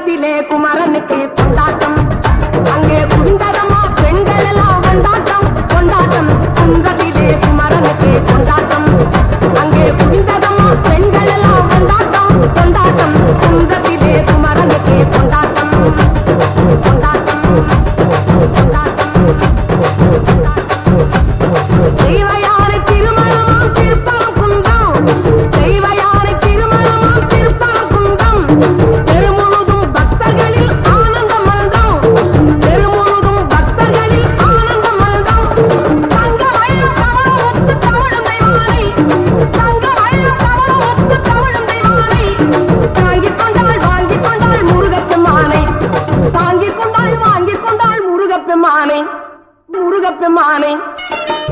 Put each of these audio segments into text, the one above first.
குன்றத்திலே குமரனுக்கு கொண்டாட்டம் அங்கே குண்டரமா பெண்கள் எல்லாம் கொண்டாட்டம் கொண்டாட்டம் குன்றத்திலே குமரனுக்கு கொண்டாட்டம் அங்கே குண்டரமா பெண்கள் எல்லாம் கொண்டாட்டம் கொண்டாட்டம் குன்றத்திலே குமரனுக்கு கொண்டாட்டம் கொண்டாட்டம் தெய்வயானை திருமணமாம் திருப்பரங்குன்றம் தெய்வயானை திருமணமாம் திருப்பரங்குன்றம் தெருமுழுதும் பக்தர்களில் ஆனந்த மல்தம் தெருமுழுதும் பக்தர்களில் ஆனந்த மல்தம் தங்க வயல் தவளம் ஒத்து தவழும் தெய்வானை தங்க வயல் தவளம் ஒத்து தவழும் தெய்வானை தாங்கிக் கொண்டாள் முருகப்பெருமானை தாங்கிக் கொண்டாள் முருகப்பெருமானை முருகப்பெருமானை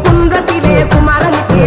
குன்றத்திலே குமரனுக்கு